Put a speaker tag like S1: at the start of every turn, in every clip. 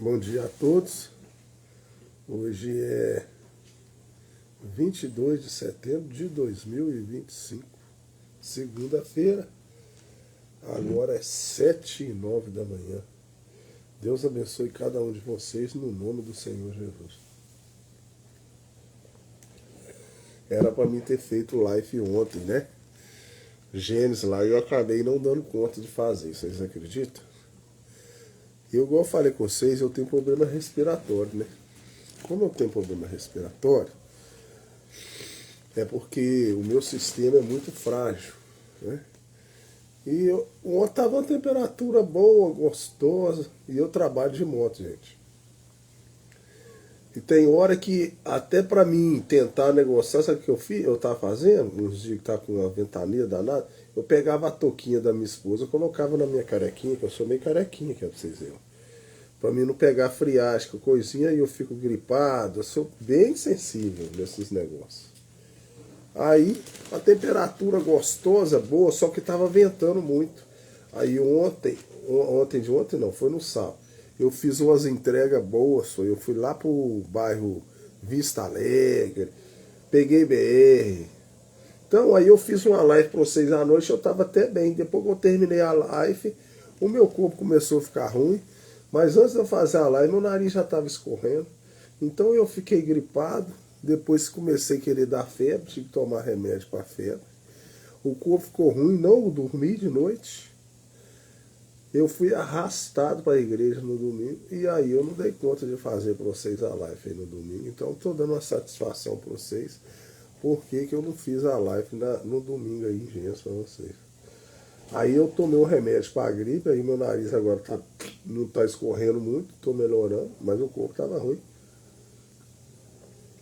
S1: Bom dia a todos. Hoje é 22 de setembro de 2025, segunda-feira. Agora é 7h09 da manhã. Deus abençoe cada um de vocês no nome do Senhor Jesus. Era para mim ter feito live ontem, né? Gênesis lá, eu acabei não dando conta de fazer, vocês acreditam? Eu, igual eu falei com vocês, eu tenho problema respiratório, né? Como eu tenho problema respiratório, é porque o meu sistema é muito frágil, né? E ontem estava uma temperatura boa, gostosa, e eu trabalho de moto, gente. E tem hora que, até para mim tentar negociar, sabe o que eu tava fazendo? Uns dias que tá com uma ventania danada, eu pegava a touquinha da minha esposa, eu colocava na minha carequinha, que eu sou meio carequinha, que é pra vocês verem. Pra mim não pegar friagem, coisinha, e eu fico gripado, eu sou bem sensível nesses negócios. Aí, a temperatura gostosa, boa, só que tava ventando muito. Aí ontem não, foi no sábado. Eu fiz umas entregas boas, eu fui lá pro bairro Vista Alegre, peguei BR. Então aí eu fiz uma live pra vocês à noite, eu tava até bem. Depois que eu terminei a live, o meu corpo começou a ficar ruim. Mas antes de eu fazer a live, meu nariz já estava escorrendo. Então eu fiquei gripado. Depois comecei a querer dar febre, tive que tomar remédio para febre. O corpo ficou ruim, não dormi de noite. Eu fui arrastado para a igreja no domingo. E aí eu não dei conta de fazer para vocês a live aí no domingo. Então estou dando uma satisfação para vocês. Por que eu não fiz a live no domingo aí em Gênesis para vocês. Aí eu tomei um remédio para a gripe, aí meu nariz agora não está escorrendo muito, estou melhorando, mas o corpo estava ruim.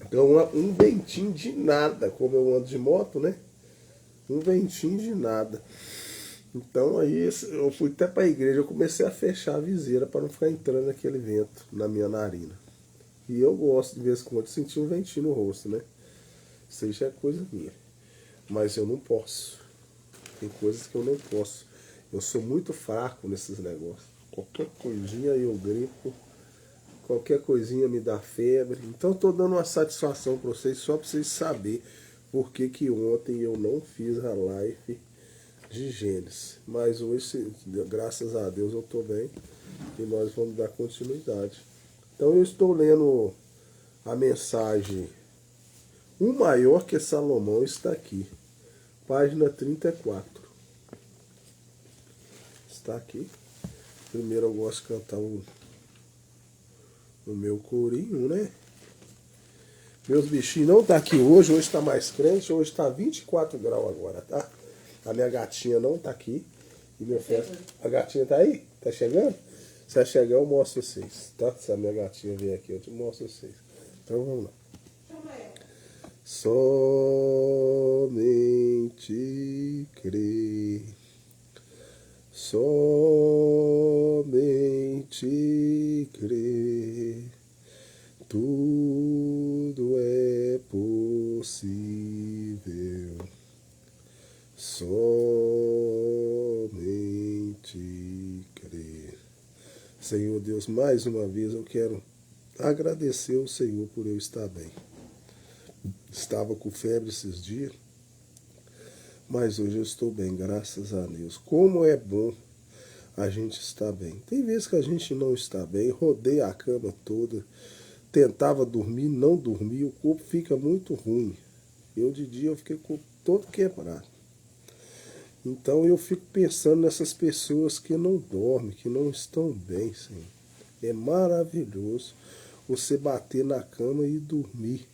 S1: Então um ventinho de nada, como eu ando de moto, né? Um ventinho de nada. Então aí eu fui até para a igreja, eu comecei a fechar a viseira para não ficar entrando aquele vento na minha narina. E eu gosto de vez em quando de sentir um ventinho no rosto, né? Isso aí já é coisa minha. Mas eu não posso. Tem coisas que eu não posso. Eu sou muito fraco nesses negócios. Qualquer coisinha eu gripo. Qualquer coisinha me dá febre. Então estou dando uma satisfação para vocês, só para vocês saberem por que ontem eu não fiz a live de Gênesis. Mas hoje, graças a Deus, eu estou bem e nós vamos dar continuidade. Então eu estou lendo a mensagem O Maior que Salomão está aqui. Página 34. Está aqui. Primeiro eu gosto de cantar o meu corinho, né? Meus bichinhos não tá aqui hoje está mais crente, hoje tá 24 graus agora, tá? A minha gatinha não tá aqui. E meu filho, a gatinha tá aí? Tá chegando? Se ela chegar eu mostro vocês, tá? Se a minha gatinha vier aqui eu te mostro vocês. Então vamos lá. Somente crer, somente crer, tudo é possível, somente crer. Senhor Deus, mais uma vez eu quero agradecer ao Senhor por eu estar bem. Estava com febre esses dias, mas hoje eu estou bem, graças a Deus. Como é bom a gente estar bem. Tem vezes que a gente não está bem, rodei a cama toda, tentava dormir, não dormia, o corpo fica muito ruim. Eu de dia eu fiquei com o corpo todo quebrado. Então eu fico pensando nessas pessoas que não dormem, que não estão bem, Senhor. É maravilhoso você bater na cama e dormir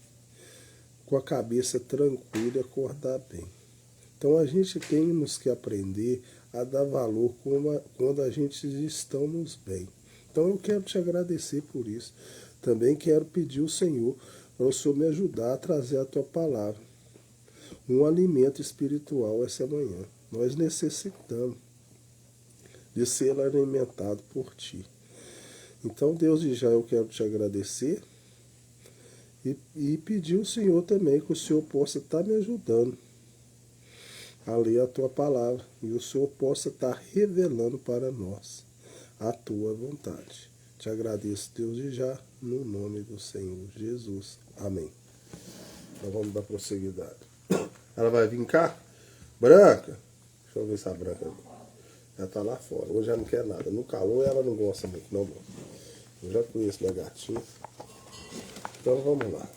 S1: com a cabeça tranquila e acordar bem. Então a gente temos que aprender a dar valor quando a gente estamos bem. Então eu quero te agradecer por isso. Também quero pedir ao Senhor para o Senhor me ajudar a trazer a tua palavra. Um alimento espiritual essa manhã. Nós necessitamos de ser alimentado por ti. Então, Deus, já eu quero te agradecer e pedir ao Senhor também que o Senhor possa estar me ajudando a ler a tua palavra e o Senhor possa estar revelando para nós a tua vontade. Te agradeço, Deus, e já, no nome do Senhor Jesus. Amém. Então vamos dar prosseguidade. Ela vai vir cá? Branca? Deixa eu ver se a Branca... Ela tá lá fora. Hoje ela não quer nada. No calor ela não gosta muito, não, mano. Eu já conheço minha gatinha. Então vamos lá.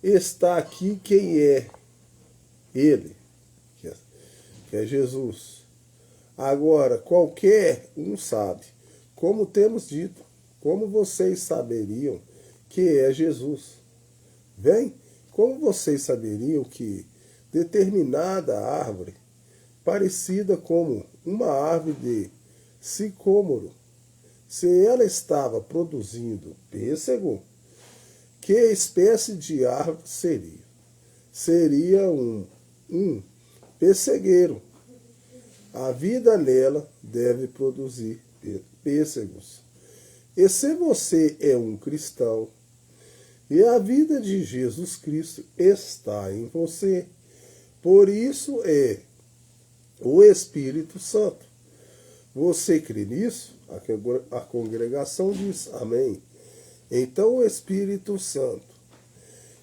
S1: Está aqui quem é ele, que é Jesus. Agora, qualquer um sabe, como temos dito, como vocês saberiam que é Jesus? Vem, como vocês saberiam que determinada árvore, parecida como uma árvore de sicômoro, se ela estava produzindo pêssego, que espécie de árvore seria? Seria um pessegueiro. A vida nela deve produzir pêssegos. E se você é um cristão, e a vida de Jesus Cristo está em você, por isso é o Espírito Santo. Você crê nisso? A congregação diz amém. Então o Espírito Santo.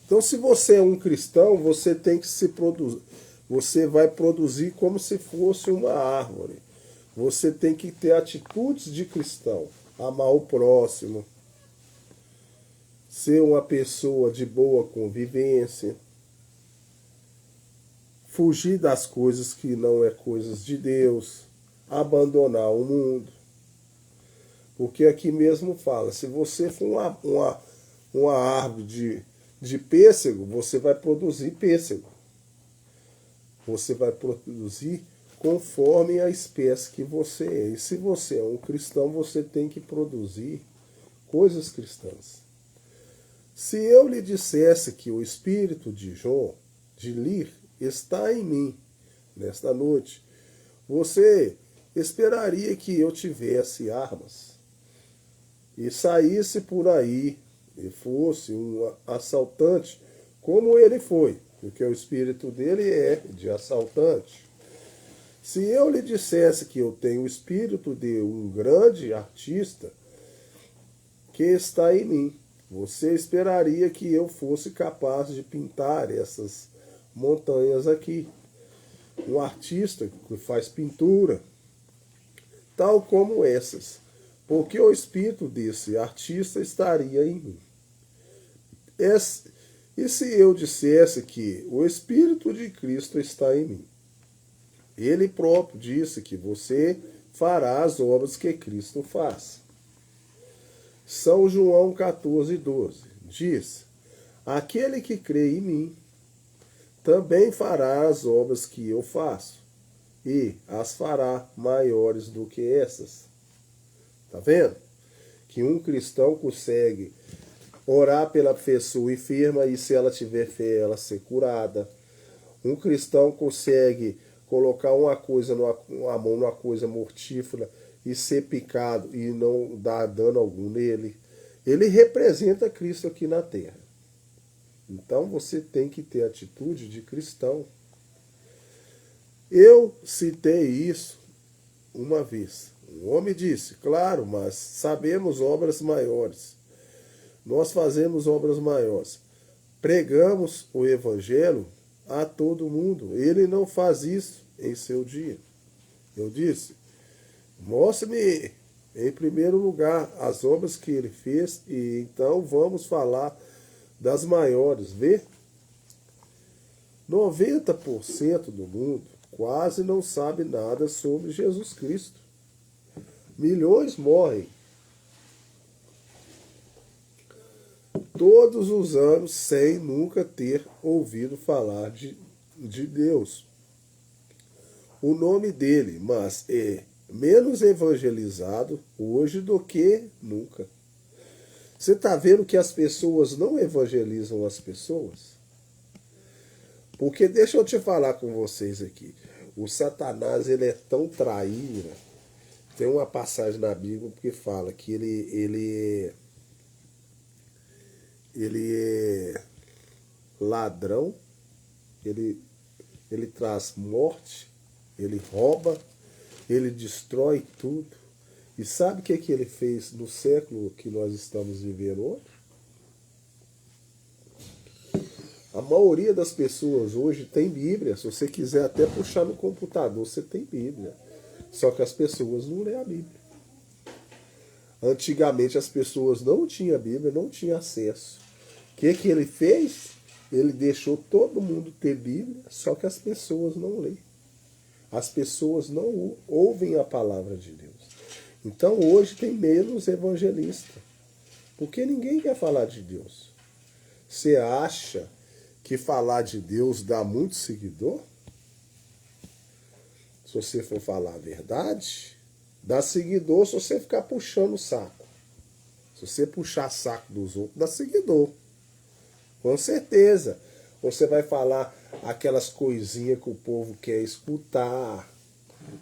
S1: Então se você é um cristão, você tem que se produzir. Você vai produzir como se fosse uma árvore. Você tem que ter atitudes de cristão. Amar o próximo. Ser uma pessoa de boa convivência. Fugir das coisas que não é coisas de Deus. Abandonar o mundo. Porque aqui mesmo fala, se você for uma árvore de pêssego, você vai produzir pêssego. Você vai produzir conforme a espécie que você é. E se você é um cristão, você tem que produzir coisas cristãs. Se eu lhe dissesse que o espírito de João, de Lir, está em mim, nesta noite, você esperaria que eu tivesse armas e saísse por aí e fosse um assaltante, como ele foi, porque o espírito dele é de assaltante. Se eu lhe dissesse que eu tenho o espírito de um grande artista que está em mim, você esperaria que eu fosse capaz de pintar essas montanhas aqui. Um artista que faz pintura, tal como essas, porque o espírito desse artista estaria em mim. E se eu dissesse que o Espírito de Cristo está em mim? Ele próprio disse que você fará as obras que Cristo faz. São João 14,12 diz: aquele que crê em mim também fará as obras que eu faço, e as fará maiores do que essas. Tá vendo? Que um cristão consegue orar pela pessoa enferma e se ela tiver fé, ela ser curada. Um cristão consegue colocar uma mão numa coisa mortífera e ser picado e não dar dano algum nele. Ele representa Cristo aqui na terra. Então você tem que ter atitude de cristão. Eu citei isso uma vez. Um homem disse, claro, mas sabemos obras maiores. Nós fazemos obras maiores. Pregamos o Evangelho a todo mundo. Ele não faz isso em seu dia. Eu disse, mostre-me em primeiro lugar as obras que ele fez e então vamos falar das maiores. Vê? 90% do mundo quase não sabe nada sobre Jesus Cristo. Milhões morrem todos os anos sem nunca ter ouvido falar de Deus. O nome dele, mas é menos evangelizado hoje do que nunca. Você está vendo que as pessoas não evangelizam as pessoas? Porque deixa eu te falar com vocês aqui. O Satanás, ele é tão traíra. Tem uma passagem na Bíblia que fala que ele é ladrão, ele traz morte, ele rouba, ele destrói tudo. E sabe o que ele fez no século que nós estamos vivendo hoje? A maioria das pessoas hoje tem Bíblia. Se você quiser até puxar no computador, você tem Bíblia. Só que as pessoas não lêem a Bíblia. Antigamente as pessoas não tinham Bíblia, não tinham acesso. O que ele fez? Ele deixou todo mundo ter Bíblia, só que as pessoas não leem. As pessoas não ouvem a palavra de Deus. Então hoje tem menos evangelista. Porque ninguém quer falar de Deus. Você acha que falar de Deus dá muito seguidor? Se você for falar a verdade, dá seguidor se você ficar puxando o saco. Se você puxar saco dos outros, dá seguidor. Com certeza. Você vai falar aquelas coisinhas que o povo quer escutar,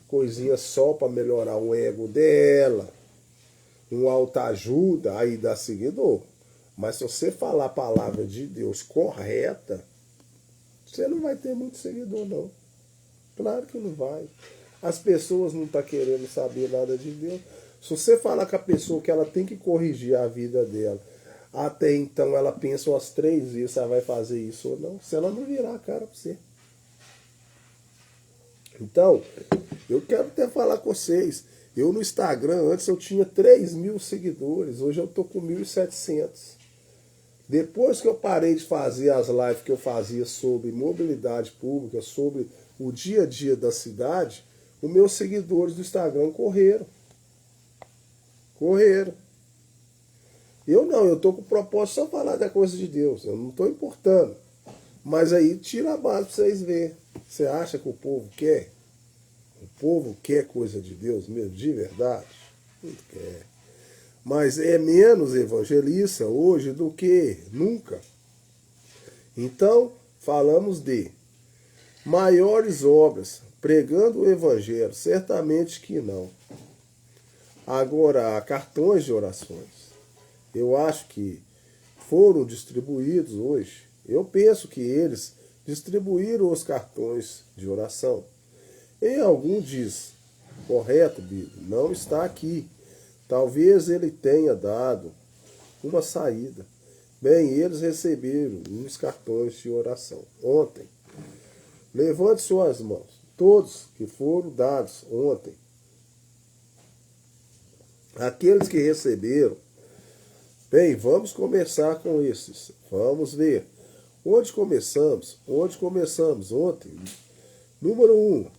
S1: coisinhas só para melhorar o ego dela, uma autoajuda, aí dá seguidor. Mas se você falar a palavra de Deus correta, você não vai ter muito seguidor, não. Claro que não vai. As pessoas não estão querendo saber nada de Deus. Se você falar com a pessoa que ela tem que corrigir a vida dela, até então ela pensa umas 3 vezes se ela vai fazer isso ou não, se ela não virar a cara para você. Então, eu quero até falar com vocês. Eu no Instagram, antes eu tinha 3.000 seguidores, hoje eu tô com 1.700. Depois que eu parei de fazer as lives que eu fazia sobre mobilidade pública, sobre o dia a dia da cidade, os meus seguidores do Instagram correram. Correram. Eu tô com o propósito de só falar da coisa de Deus. Eu não tô importando. Mas aí tira a base para vocês verem. Você acha que o povo quer? O povo quer coisa de Deus mesmo, de verdade? Não quer. Mas é menos evangelista hoje do que nunca. Então, falamos de maiores obras, pregando o evangelho, certamente que não. Agora, há cartões de orações. Eu acho que foram distribuídos hoje. Eu penso que eles distribuíram os cartões de oração. Em algum diz, correto, Bíblia, não está aqui. Talvez ele tenha dado uma saída. Bem, eles receberam uns cartões de oração ontem. Levante suas mãos, todos que foram dados ontem. Aqueles que receberam. Bem, vamos começar com esses. Vamos ver. Onde começamos? Onde começamos ontem? Número 1.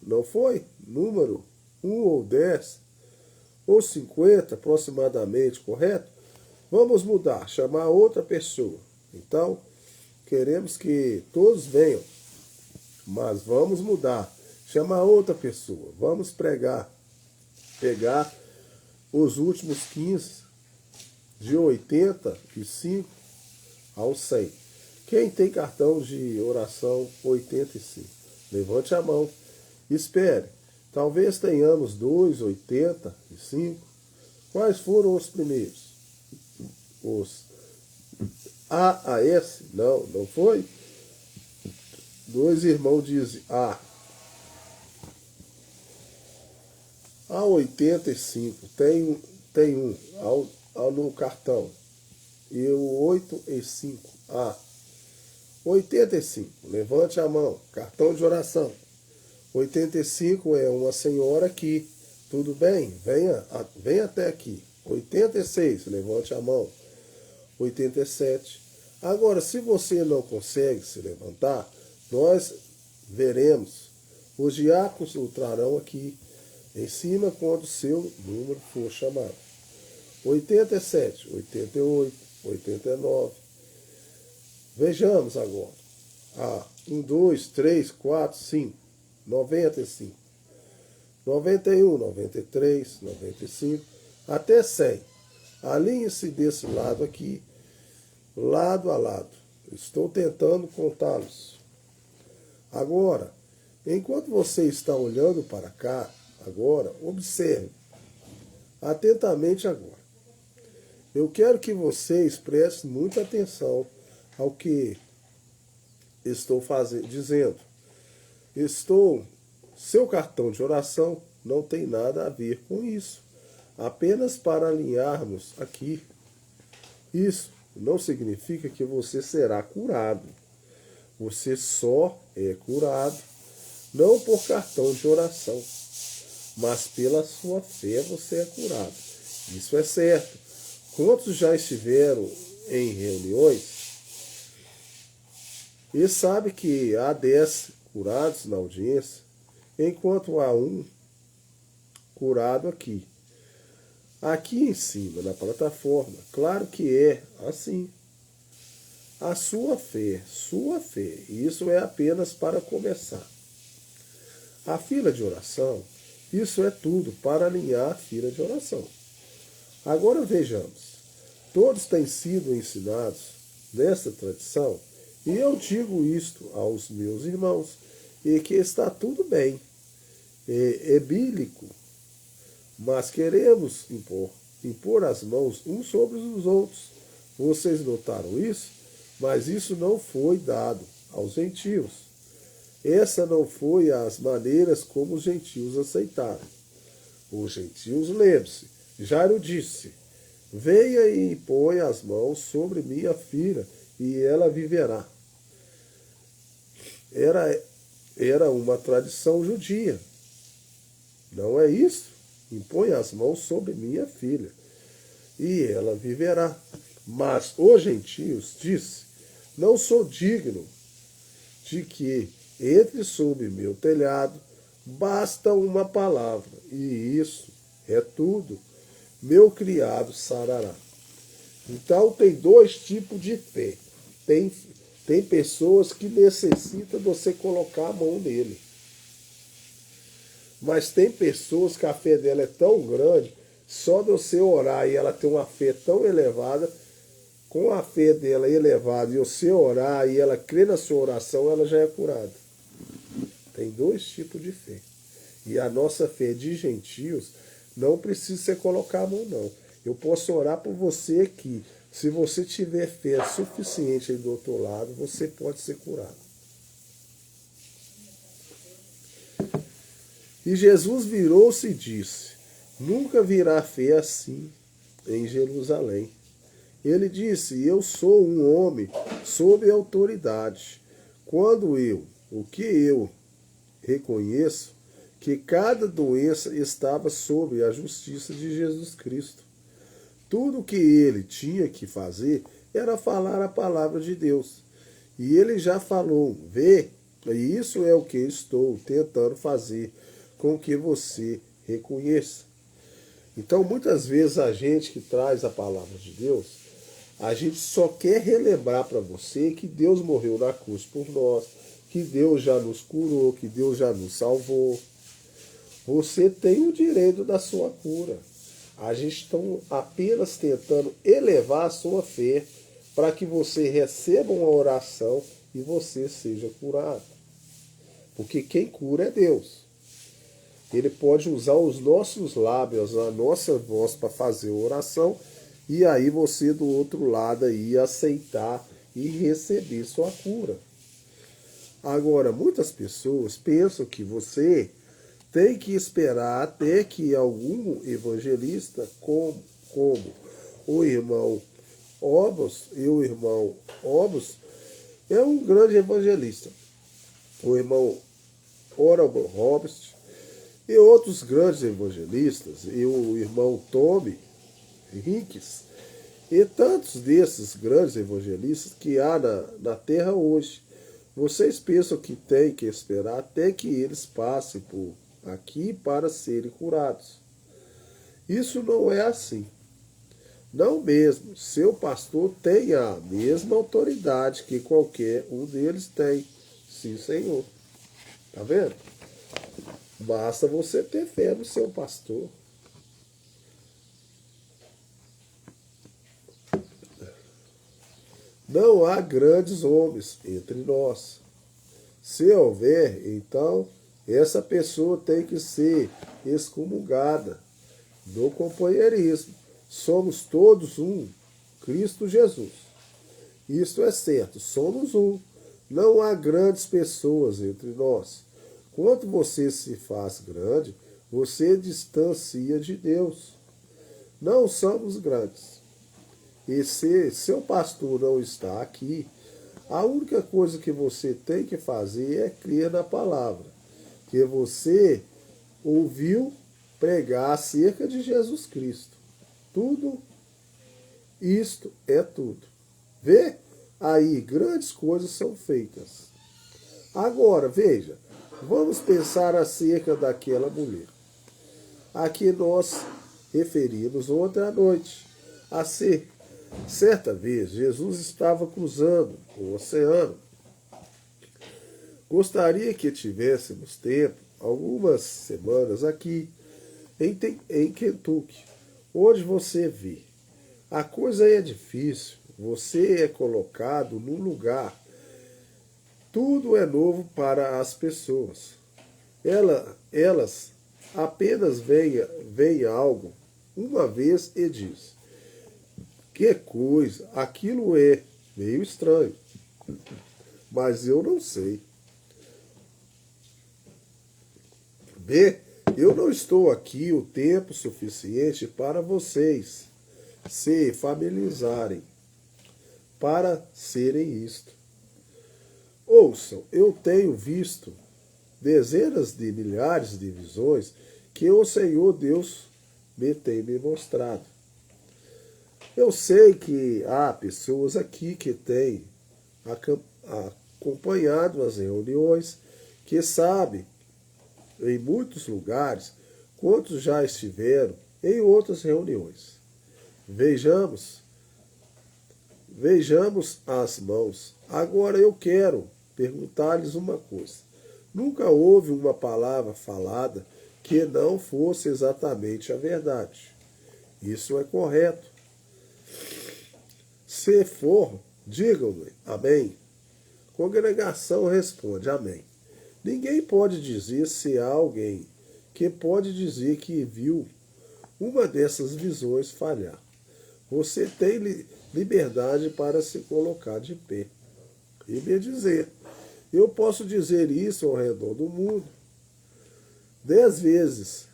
S1: Não foi? Número 1 ou 10 ou 50 aproximadamente, correto? Vamos mudar, chamar outra pessoa. Então, queremos que todos venham, mas vamos mudar, chamar outra pessoa. Vamos pegar os últimos 15, de 85 ao 100. Quem tem cartão de oração 85? Levante a mão. Espere. Talvez tenhamos 2, 85. Quais foram os primeiros? Os A a S? Não, não foi? 2 irmãos dizem A. A 85. Tem um no cartão. E o 8 e 5. A. 85. Levante a mão. Cartão de oração. 85 é uma senhora aqui. Tudo bem? Venha até aqui. 86. Levante a mão. 87. Agora, se você não consegue se levantar, nós veremos. Os diáconos entrarão aqui em cima quando o seu número for chamado. 87, 88, 89. Vejamos agora. 1, 2, 3, 4, 5. 95. 91, 93, 95. Até 100. Alinhe-se desse lado aqui, lado a lado. Estou tentando contá-los. Agora, enquanto você está olhando para cá, agora, observe atentamente agora. Eu quero que vocês prestem muita atenção ao que estou dizendo. Seu cartão de oração não tem nada a ver com isso. apenas para alinharmos aqui. Isso não significa que você será curado. Você só é curado, não por cartão de oração, mas pela sua fé você é curado. Isso é certo. Quantos já estiveram em reuniões e sabe que há 10 curados na audiência, enquanto há um curado aqui. Aqui em cima, na plataforma, claro que é assim. A sua fé, isso é apenas para começar. A fila de oração, isso é tudo para alinhar a fila de oração. Agora vejamos, todos têm sido ensinados nessa tradição, e eu digo isto aos meus irmãos, e que está tudo bem, é bíblico, mas queremos impor as mãos uns sobre os outros. Vocês notaram isso? Mas isso não foi dado aos gentios. Essa não foi as maneiras como os gentios aceitaram. Os gentios, lembre-se, Jairo disse, venha e põe as mãos sobre minha filha, e ela viverá. Era uma tradição judia. Não é isso? Impõe as mãos sobre minha filha, e ela viverá. Mas os gentios disse, não sou digno de que entre sob meu telhado, basta uma palavra, e isso é tudo. Meu criado sarará. Então tem dois tipos de fé. Tem pessoas que necessitam de você colocar a mão nele. Mas tem pessoas que a fé dela é tão grande, só de você orar e ela ter uma fé tão elevada, com a fé dela elevada e você orar e ela crer na sua oração, ela já é curada. Tem dois tipos de fé. E a nossa fé de gentios não precisa você colocar a mão, não. Eu posso orar por você aqui. Se você tiver fé suficiente aí do outro lado, você pode ser curado. E Jesus virou-se e disse, nunca virá fé assim em Jerusalém. Ele disse, eu sou um homem sob autoridade. Quando o que eu reconheço, que cada doença estava sob a justiça de Jesus Cristo. Tudo o que ele tinha que fazer era falar a palavra de Deus. E ele já falou, vê, e isso é o que estou tentando fazer com que você reconheça. Então, muitas vezes a gente que traz a palavra de Deus, a gente só quer relembrar para você que Deus morreu na cruz por nós, que Deus já nos curou, que Deus já nos salvou. Você tem o direito da sua cura. A gente está apenas tentando elevar a sua fé para que você receba uma oração e você seja curado. Porque quem cura é Deus. Ele pode usar os nossos lábios, a nossa voz para fazer a oração, e aí você do outro lado aí aceitar e receber sua cura. Agora, muitas pessoas pensam que você tem que esperar até que algum evangelista, como o irmão Obos, é um grande evangelista. O irmão Oral Roberts e outros grandes evangelistas, e o irmão Tommy Hinks, e tantos desses grandes evangelistas que há na terra hoje. Vocês pensam que tem que esperar até que eles passem por aqui para serem curados. Isso não é assim. Não mesmo. Seu pastor tem a mesma autoridade que qualquer um deles tem. Sim, Senhor. Tá vendo? Basta você ter fé no seu pastor. Não há grandes homens entre nós. Se houver, então, essa pessoa tem que ser excomungada do companheirismo. Somos todos um, Cristo Jesus. Isto é certo, somos um. Não há grandes pessoas entre nós. Quando você se faz grande, você distancia de Deus. Não somos grandes. E se seu pastor não está aqui, a única coisa que você tem que fazer é crer na palavra, que você ouviu pregar acerca de Jesus Cristo. Tudo isto é tudo. Vê? Aí grandes coisas são feitas. Agora, veja, vamos pensar acerca daquela mulher a que nós referimos ontem à noite. Certa vez, Jesus estava cruzando o oceano. Gostaria que tivéssemos tempo, algumas semanas aqui, em Kentucky, onde você vê. A coisa é difícil, você é colocado num lugar. Tudo é novo para as pessoas. Elas apenas veem algo uma vez e diz: que coisa, aquilo é meio estranho, mas eu não sei. B, eu não estou aqui o tempo suficiente para vocês se familiarizarem para serem isto. Ouçam, eu tenho visto dezenas de milhares de visões que o Senhor Deus me tem me mostrado. Eu sei que há pessoas aqui que têm acompanhado as reuniões, que sabem, em muitos lugares, quantos já estiveram em outras reuniões. Vejamos as mãos. Agora eu quero perguntar-lhes uma coisa. Nunca houve uma palavra falada que não fosse exatamente a verdade. Isso é correto. Se for, digam-me, amém. Congregação responde, amém. Ninguém pode dizer se há alguém que pode dizer que viu uma dessas visões falhar. Você tem liberdade para se colocar de pé e me dizer. Eu posso dizer isso ao redor do mundo 10 vezes,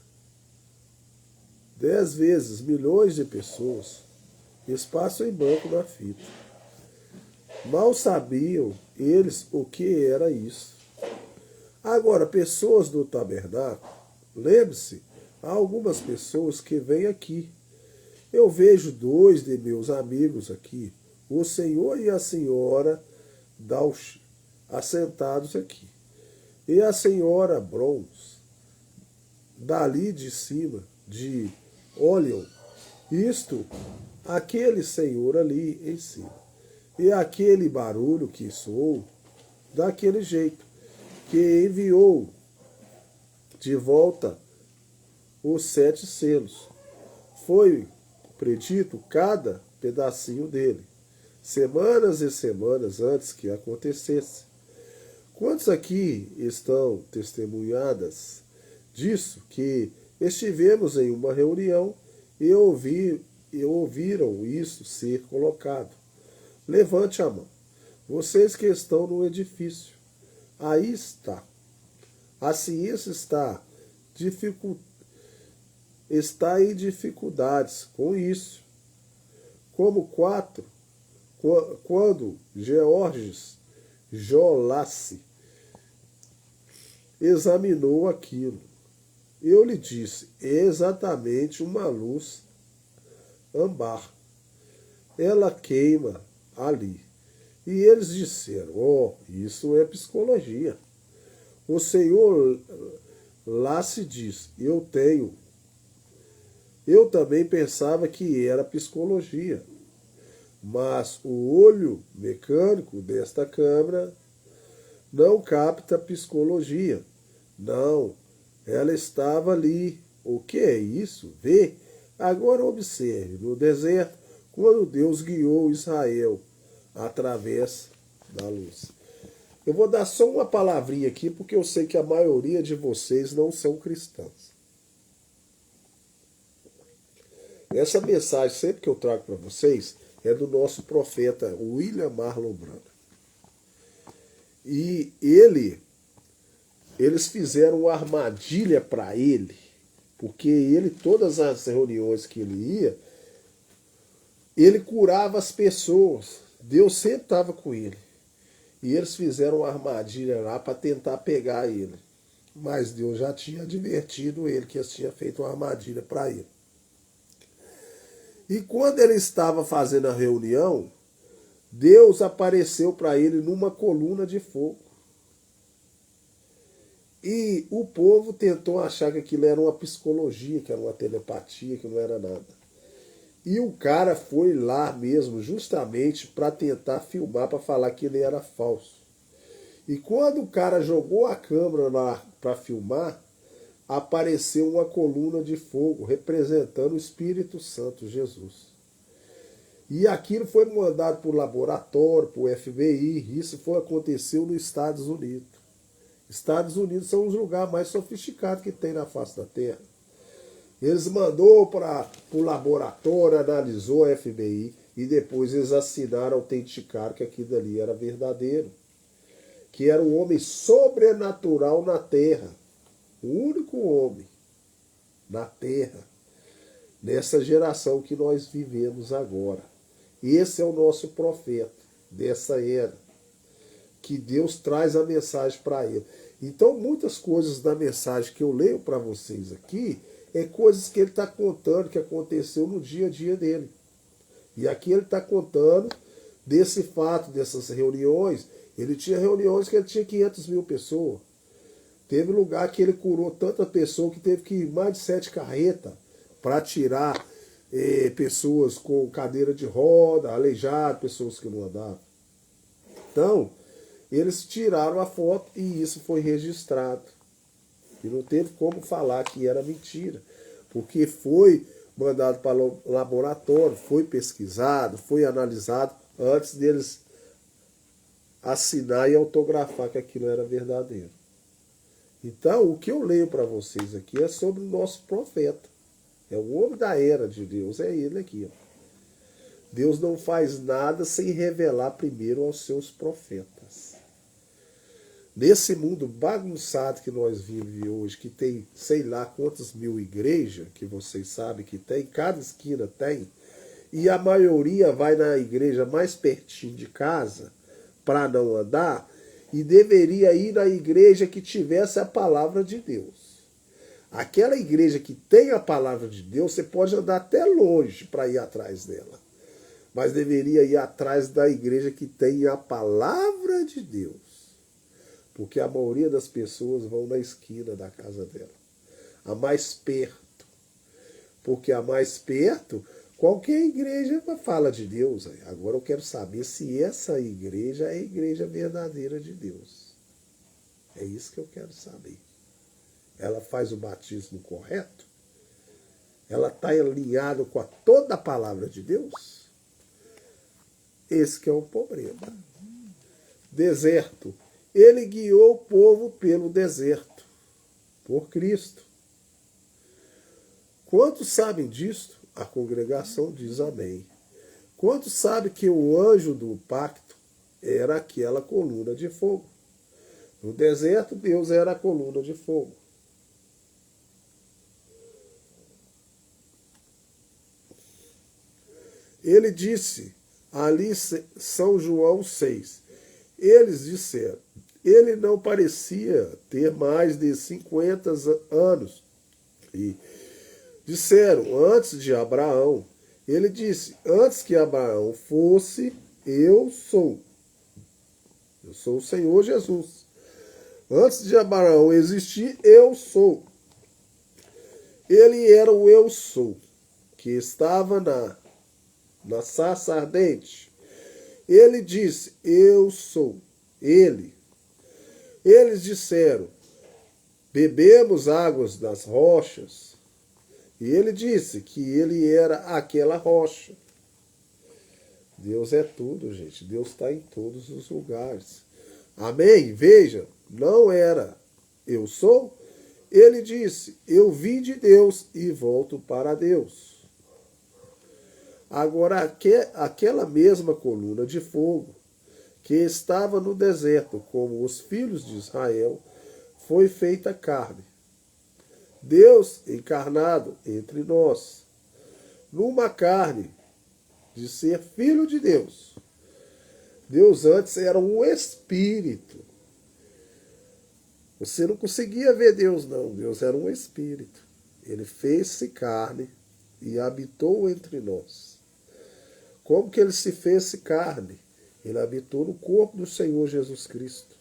S1: milhões de pessoas, espaço em branco na fita. Mal sabiam eles o que era isso. Agora, pessoas do tabernáculo, lembre-se, há algumas pessoas que vêm aqui. Eu vejo 2 de meus amigos aqui, o senhor e a senhora Dauch, assentados aqui. E a senhora Brons, dali de cima, de Olion, isto, aquele senhor ali em cima. E aquele barulho que soou, daquele jeito, que enviou de volta os 7 selos. Foi predito cada pedacinho dele, semanas e semanas antes que acontecesse. Quantos aqui estão testemunhadas disso, que estivemos em uma reunião e ouviram isso ser colocado? Levante a mão. Vocês que estão no edifício. Aí está. A ciência está em dificuldades com isso. Como quando Georges Jolassi examinou aquilo. Eu lhe disse, é exatamente uma luz âmbar. Ela queima ali. E eles disseram, isso é psicologia. O senhor Lassi diz, eu também pensava que era psicologia. Mas o olho mecânico desta câmera não capta psicologia. Não, ela estava ali. O que é isso? Vê. Agora observe, no deserto, quando Deus guiou Israel através da luz. Eu vou dar só uma palavrinha aqui, porque eu sei que a maioria de vocês não são cristãos. Essa mensagem, sempre que eu trago para vocês, é do nosso profeta William Marlon Branham. E eles fizeram uma armadilha para ele, Porque ele, todas as reuniões que ele ia, ele curava as pessoas. Deus sempre estava com ele. E eles fizeram uma armadilha lá para tentar pegar ele. Mas Deus já tinha advertido ele que eles tinham feito uma armadilha para ele. E quando ele estava fazendo a reunião, Deus apareceu para ele numa coluna de fogo. E o povo tentou achar que aquilo era uma psicologia, que era uma telepatia, que não era nada. E o cara foi lá mesmo, justamente para tentar filmar, para falar que ele era falso. E quando o cara jogou a câmera lá para filmar, apareceu uma coluna de fogo representando o Espírito Santo, Jesus. E aquilo foi mandado para o laboratório, para o FBI, isso aconteceu nos Estados Unidos. Estados Unidos são os lugares mais sofisticados que tem na face da Terra. Eles mandou para o laboratório, analisou a FBI e depois eles assinaram, autenticaram que aquilo ali era verdadeiro. Que era um homem sobrenatural na Terra. O único homem na Terra, nessa geração que nós vivemos agora. Esse é o nosso profeta dessa era, que Deus traz a mensagem para ele. Então, muitas coisas da mensagem que eu leio para vocês aqui, é coisas que ele está contando que aconteceu no dia a dia dele. E aqui ele está contando desse fato, dessas reuniões. Ele tinha reuniões que ele tinha 500 mil pessoas. Teve lugar que ele curou tanta pessoa que teve que ir mais de 7 carretas para tirar pessoas com cadeira de roda, aleijado, pessoas que não andavam. Então, eles tiraram a foto e isso foi registrado. E não teve como falar que era mentira, porque foi mandado para o laboratório, foi pesquisado, foi analisado antes deles assinar e autografar que aquilo era verdadeiro. Então, o que eu leio para vocês aqui é sobre o nosso profeta. É o homem da era de Deus, é ele aqui. Ó. Deus não faz nada sem revelar primeiro aos seus profetas. Nesse mundo bagunçado que nós vivemos hoje, que tem sei lá quantas mil igrejas, que vocês sabem que tem, cada esquina tem, e a maioria vai na igreja mais pertinho de casa para não andar, e deveria ir na igreja que tivesse a palavra de Deus. Aquela igreja que tem a palavra de Deus, você pode andar até longe para ir atrás dela. Mas deveria ir atrás da igreja que tem a palavra de Deus. Porque a maioria das pessoas vão na esquina da casa dela. A mais perto. Porque a mais perto, qualquer igreja fala de Deus. Agora eu quero saber se essa igreja é a igreja verdadeira de Deus. É isso que eu quero saber. Ela faz o batismo correto? Ela está alinhada com toda a palavra de Deus? Esse que é o problema. Deserto. Ele guiou o povo pelo deserto, por Cristo. Quantos sabem disto? A congregação diz amém. Quantos sabem que o anjo do pacto era aquela coluna de fogo? No deserto, Deus era a coluna de fogo. Ele disse, ali São João 6, eles disseram, ele não parecia ter mais de 50 anos. E disseram, antes de Abraão. Ele disse, antes que Abraão fosse, eu sou. Eu sou o Senhor Jesus. Antes de Abraão existir, eu sou. Ele era o eu sou, que estava na sarça ardente. Ele disse, eu sou. Ele. Eles disseram, bebemos águas das rochas. E ele disse que ele era aquela rocha. Deus é tudo, gente. Deus está em todos os lugares. Amém? Veja, não era eu sou. Ele disse, eu vim de Deus e volto para Deus. Agora, aquela mesma coluna de fogo que estava no deserto, como os filhos de Israel, foi feita carne. Deus encarnado entre nós, numa carne de ser filho de Deus. Deus antes era um espírito. Você não conseguia ver Deus, não. Deus era um espírito. Ele fez-se carne e habitou entre nós. Como que ele se fez carne? Ele habitou no corpo do Senhor Jesus Cristo.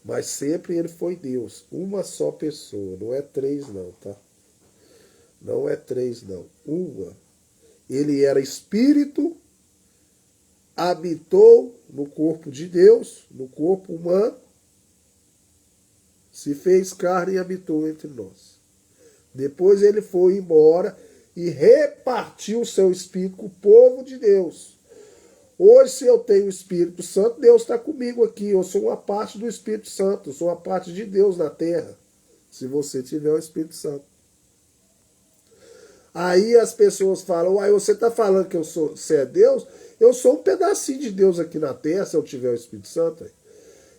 S1: Mas sempre ele foi Deus. Uma só pessoa. Não é três, não, tá? Não é três, não. Uma. Ele era espírito, habitou no corpo de Deus, no corpo humano, se fez carne e habitou entre nós. Depois ele foi embora e repartiu o seu espírito com o povo de Deus. Hoje, se eu tenho o Espírito Santo, Deus está comigo aqui. Eu sou uma parte do Espírito Santo, eu sou uma parte de Deus na terra, se você tiver o Espírito Santo. Aí as pessoas falam, uai, você está falando que você é Deus? Eu sou um pedacinho de Deus aqui na terra, se eu tiver o Espírito Santo.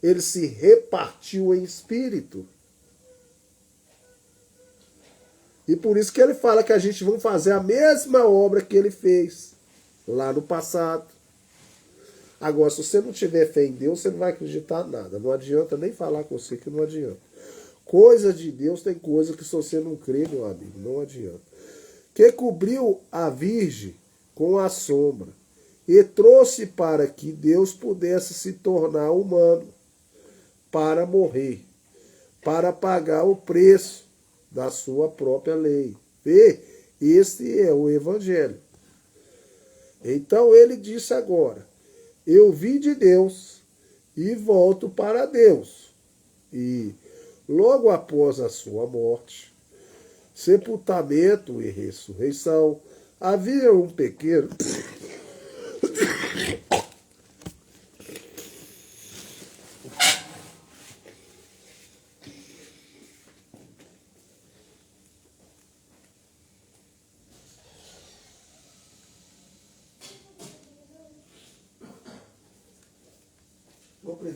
S1: Ele se repartiu em espírito. E por isso que ele fala que a gente vai fazer a mesma obra que ele fez lá no passado. Agora, se você não tiver fé em Deus, você não vai acreditar em nada. Não adianta nem falar com você que não adianta. Coisa de Deus tem coisa que se você não crê, meu amigo, não adianta. Que cobriu a virgem com a sombra e trouxe para que Deus pudesse se tornar humano para morrer, para pagar o preço da sua própria lei. E este é o Evangelho. Então ele disse agora, eu vim de Deus e volto para Deus. E logo após a sua morte, sepultamento e ressurreição, havia um pequeno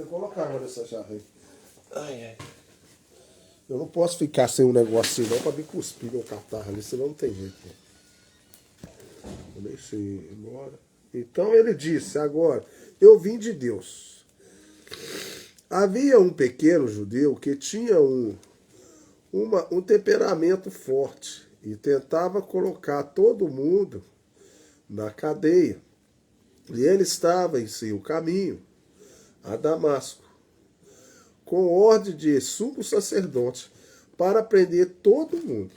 S1: colocar água nessa jarra aí. Ai, ai. Eu não posso ficar sem um negocinho não pra me cuspir meu catarro ali, senão não tem jeito. Eu deixei ir embora. Então ele disse, agora, eu vim de Deus. Havia um pequeno judeu que tinha um temperamento forte e tentava colocar todo mundo na cadeia. E ele estava em seu caminho a Damasco, com ordem de sumo sacerdote para prender todo mundo.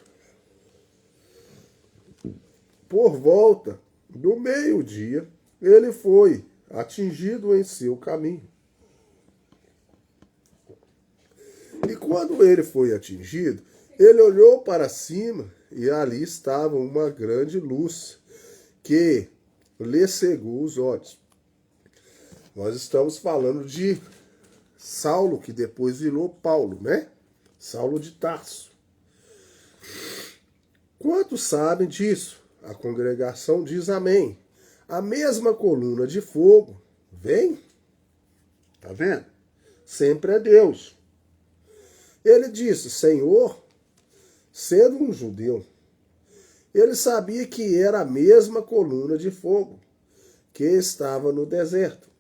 S1: Por volta do meio-dia, ele foi atingido em seu caminho. E quando ele foi atingido, ele olhou para cima e ali estava uma grande luz que lhe cegou os olhos. Nós estamos falando de Saulo, que depois virou Paulo, né? Saulo de Tarso. Quantos sabem disso? A congregação diz amém. A mesma coluna de fogo vem. Tá vendo? Sempre é Deus. Ele disse, Senhor, sendo um judeu, ele sabia que era a mesma coluna de fogo que estava no deserto.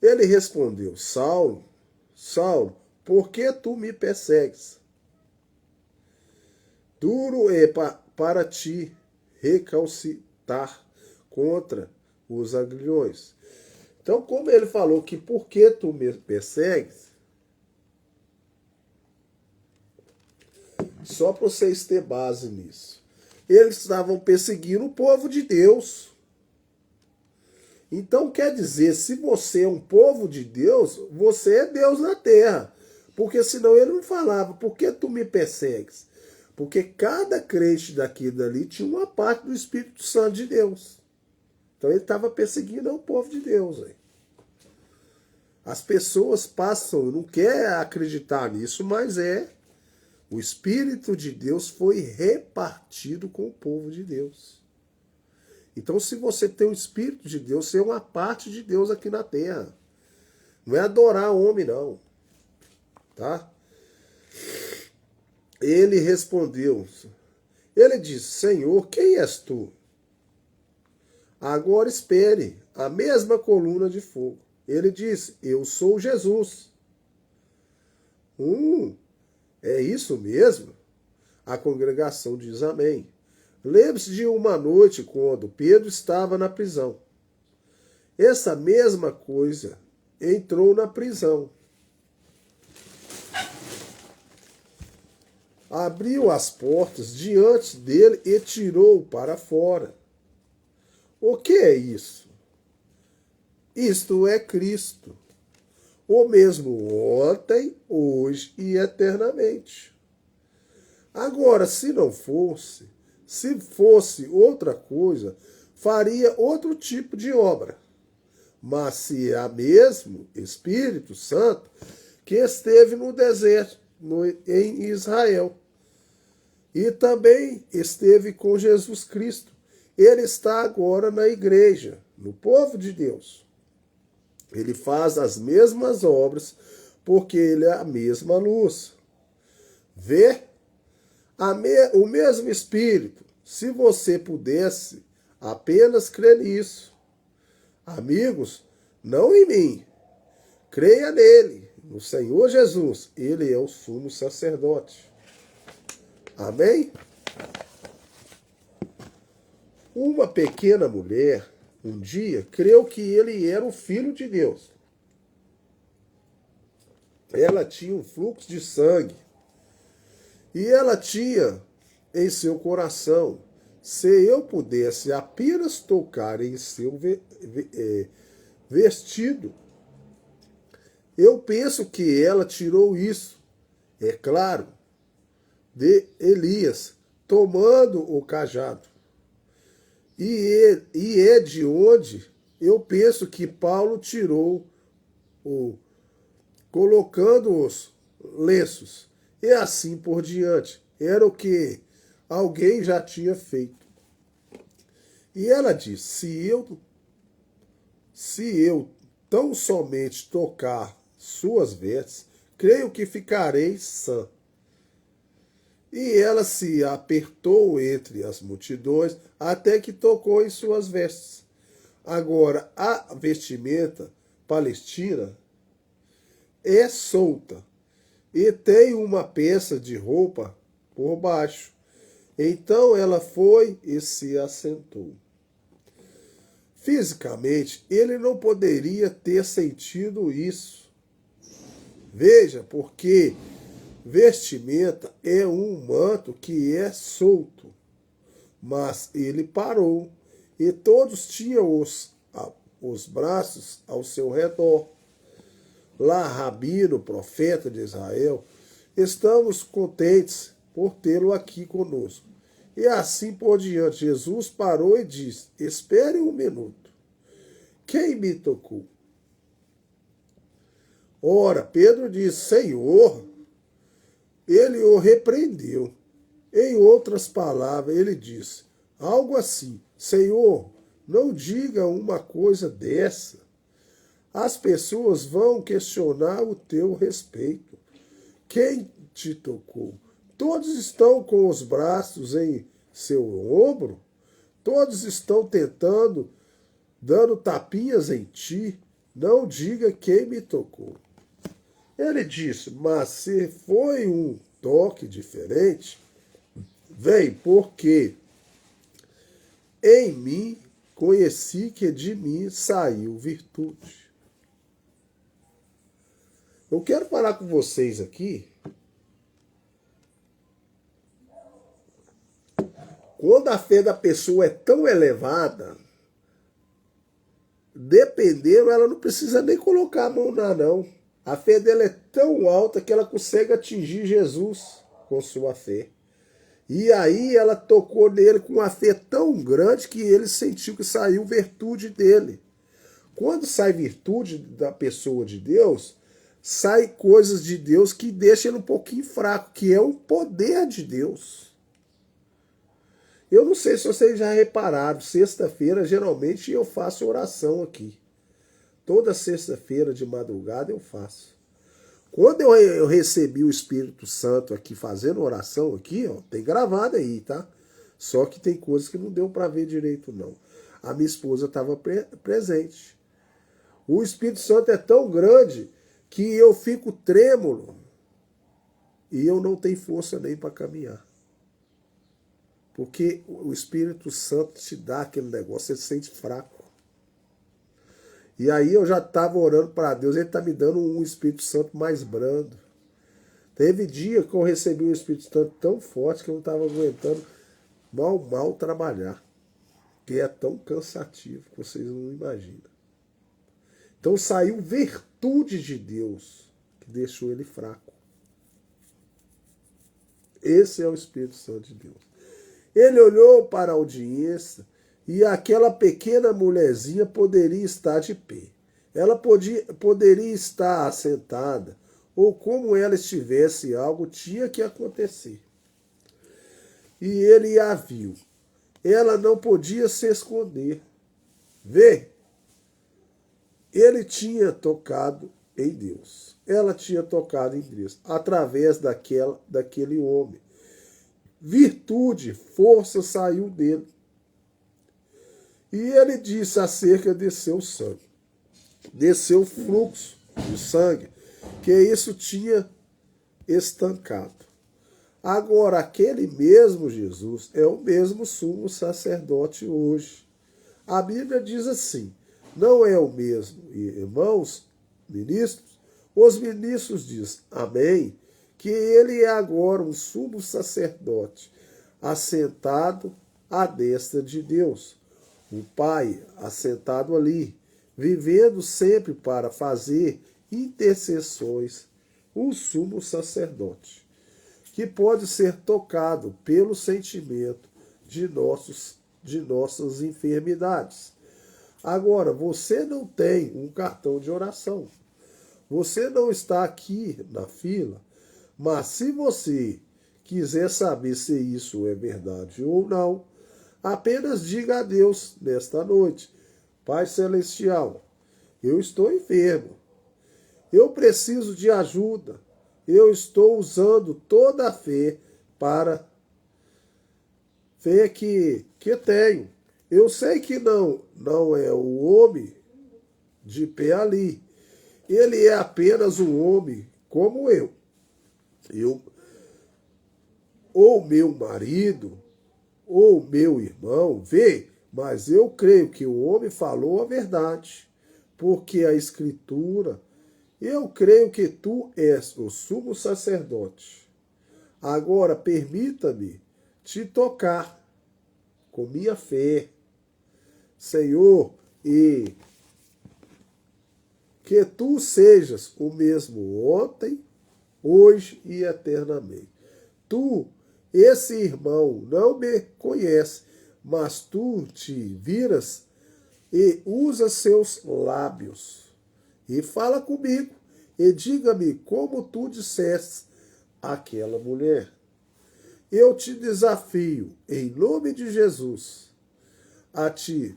S1: Ele respondeu, Saulo, Saulo, por que tu me persegues? Duro é para ti recalcitar contra os aguilhões. Então, como ele falou que por que tu me persegues, só para vocês terem base nisso. Eles estavam perseguindo o povo de Deus. Então quer dizer, se você é um povo de Deus, você é Deus na terra. Porque senão ele não falava, por que tu me persegues? Porque cada crente daqui e dali tinha uma parte do Espírito Santo de Deus. Então ele estava perseguindo o povo de Deus. Véio. As pessoas passam, não quer acreditar nisso, mas o Espírito de Deus foi repartido com o povo de Deus. Então, se você tem o Espírito de Deus, você é uma parte de Deus aqui na terra. Não é adorar homem, não. Tá? Ele respondeu, ele disse, Senhor, quem és tu? Agora espere, a mesma coluna de fogo. Ele disse, eu sou Jesus. É isso mesmo? A congregação diz amém. Lembre-se de uma noite quando Pedro estava na prisão. Essa mesma coisa entrou na prisão. Abriu as portas diante dele e tirou-o para fora. O que é isso? Isto é Cristo, o mesmo ontem, hoje e eternamente. Agora, se fosse outra coisa, faria outro tipo de obra. Mas se é mesmo Espírito Santo que esteve no deserto, em Israel, e também esteve com Jesus Cristo, ele está agora na igreja, no povo de Deus. Ele faz as mesmas obras, porque ele é a mesma luz. Vê? O mesmo Espírito. Se você pudesse apenas crer nisso. Amigos, não em mim. Creia nele, no Senhor Jesus. Ele é o sumo sacerdote. Amém? Uma pequena mulher, um dia, creu que ele era o Filho de Deus. Ela tinha um fluxo de sangue. E ela tinha em seu coração, se eu pudesse apenas tocar em seu vestido. Eu penso que ela tirou isso, é claro, de Elias, tomando o cajado. E é de onde eu penso que Paulo tirou, colocando os lenços, e assim por diante. Era o que alguém já tinha feito. E ela disse, se eu tão somente tocar suas vestes, creio que ficarei sã. E ela se apertou entre as multidões, até que tocou em suas vestes. Agora, a vestimenta palestina é solta e tem uma peça de roupa por baixo. Então ela foi e se assentou. Fisicamente, ele não poderia ter sentido isso. Veja, porque vestimenta é um manto que é solto. Mas ele parou e todos tinham os braços ao seu redor. Lá, Rabino, profeta de Israel, estamos contentes por tê-lo aqui conosco. E assim por diante, Jesus parou e disse, espere um minuto. Quem me tocou? Ora, Pedro disse, Senhor, ele o repreendeu. Em outras palavras, ele disse, algo assim, Senhor, não diga uma coisa dessa. As pessoas vão questionar o teu respeito. Quem te tocou? Todos estão com os braços em seu ombro? Todos estão tentando, dando tapinhas em ti? Não diga quem me tocou. Ele disse, mas se foi um toque diferente, vem, porque em mim conheci que de mim saiu virtude. Eu quero falar com vocês aqui. Quando a fé da pessoa é tão elevada, dependendo, ela não precisa nem colocar a mão na não. A fé dela é tão alta que ela consegue atingir Jesus com sua fé. E aí ela tocou nele com uma fé tão grande que ele sentiu que saiu virtude dele. Quando sai virtude da pessoa de Deus, sai coisas de Deus que deixam ele um pouquinho fraco, que é o poder de Deus. Eu não sei se vocês já repararam, sexta-feira geralmente eu faço oração aqui. Toda sexta-feira de madrugada eu faço. Quando eu recebi o Espírito Santo aqui, fazendo oração aqui, ó, tem gravado aí, tá? Só que tem coisas que não deu para ver direito, não. A minha esposa estava presente. O Espírito Santo é tão grande que eu fico trêmulo e eu não tenho força nem para caminhar. Porque o Espírito Santo te dá aquele negócio, você se sente fraco. E aí eu já estava orando para Deus, Ele está me dando um Espírito Santo mais brando. Teve dia que eu recebi um Espírito Santo tão forte que eu não estava aguentando mal trabalhar. Que é tão cansativo que vocês não imaginam. Então saiu virtude de Deus que deixou ele fraco. Esse é o Espírito Santo de Deus. Ele olhou para a audiência e aquela pequena mulherzinha poderia estar de pé. Ela poderia estar assentada, ou como ela estivesse, algo tinha que acontecer. E ele a viu. Ela não podia se esconder. Vê, ele tinha tocado em Deus. Ela tinha tocado em Deus, através daquele homem. Virtude, força saiu dele. E ele disse acerca de seu sangue, de seu fluxo de sangue, que isso tinha estancado. Agora, aquele mesmo Jesus é o mesmo sumo sacerdote hoje. A Bíblia diz assim, não é o mesmo, irmãos, ministros? Os ministros dizem, amém, que ele é agora um sumo sacerdote, assentado à destra de Deus. O Pai assentado ali, vivendo sempre para fazer intercessões, o sumo sacerdote, que pode ser tocado pelo sentimento de nossas enfermidades. Agora, você não tem um cartão de oração. Você não está aqui na fila, mas se você quiser saber se isso é verdade ou não, apenas diga a Deus nesta noite, Pai Celestial, eu estou enfermo, eu preciso de ajuda, eu estou usando toda a fé para fé que tenho. Eu sei que não é o homem de pé ali. Ele é apenas um homem como eu. Ou meu marido, ou meu irmão, vê, mas eu creio que o homem falou a verdade, porque a Escritura, eu creio que tu és o sumo sacerdote. Agora permita-me te tocar com minha fé, Senhor, e que tu sejas o mesmo ontem, hoje e eternamente. Tu, esse irmão, não me conhece, mas tu te viras e usa seus lábios e fala comigo e diga-me como tu disseste àquela mulher. Eu te desafio, em nome de Jesus, a ti,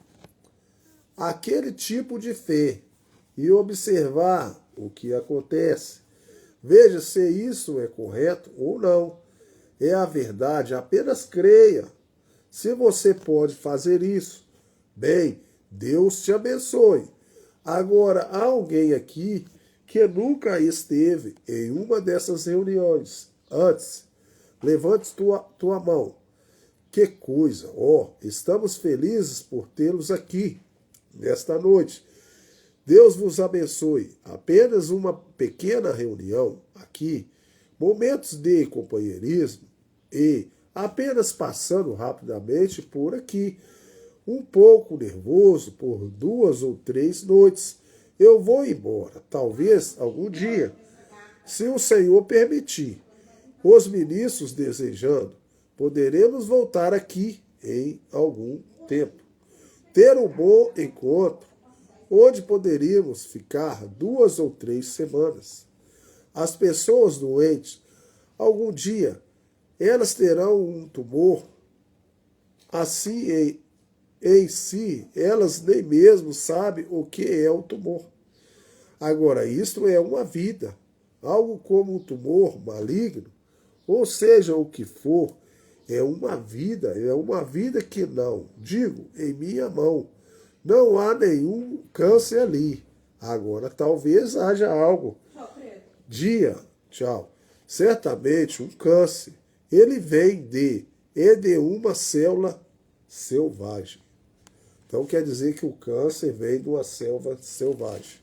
S1: aquele tipo de fé e observar o que acontece. Veja se isso é correto ou não. É a verdade, apenas creia. Se você pode fazer isso, bem, Deus te abençoe. Agora, há alguém aqui que nunca esteve em uma dessas reuniões antes. Levante tua mão. Que coisa! Estamos felizes por tê-los aqui nesta noite. Deus vos abençoe. Apenas uma pequena reunião aqui, momentos de companheirismo e apenas passando rapidamente por aqui, um pouco nervoso por 2 ou 3 noites. Eu vou embora, talvez algum dia, se o Senhor permitir. Os ministros desejando, poderemos voltar aqui em algum tempo. Ter um bom encontro, onde poderíamos ficar 2 ou 3 semanas. As pessoas doentes, algum dia, elas terão um tumor. Assim, em si, elas nem mesmo sabem o que é o tumor. Agora, isto é uma vida. algo como um tumor maligno, ou seja o que for, é uma vida que não, digo, em minha mão, não há nenhum câncer ali. Agora, talvez haja algo. Dia, tchau. Certamente um câncer, ele vem de uma célula selvagem. Então quer dizer que o câncer vem de uma célula selvagem.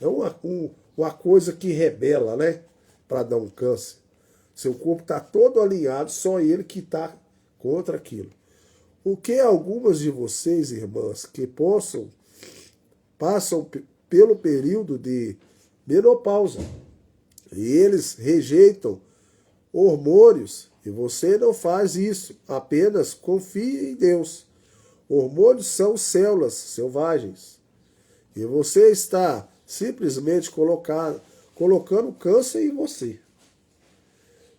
S1: É uma coisa que rebela, né? Para dar um câncer. Seu corpo está todo alinhado, só ele que está contra aquilo. O que algumas de vocês, irmãs, que passam pelo período de menopausa, e eles rejeitam hormônios, e você não faz isso, apenas confie em Deus. Hormônios são células selvagens, e você está simplesmente colocando câncer em você.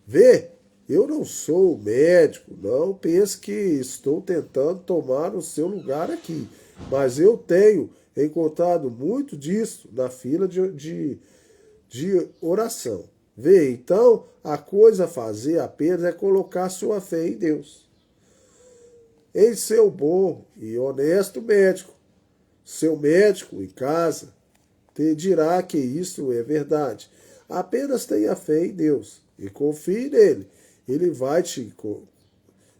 S1: Vê, eu não sou médico, não pense que estou tentando tomar o seu lugar aqui, mas eu tenho encontrado muito disso na fila de oração. Vê, então, a coisa a fazer apenas é colocar sua fé em Deus, em seu bom e honesto médico. Seu médico em casa te dirá que isso é verdade. Apenas tenha fé em Deus e confie nele. Ele vai te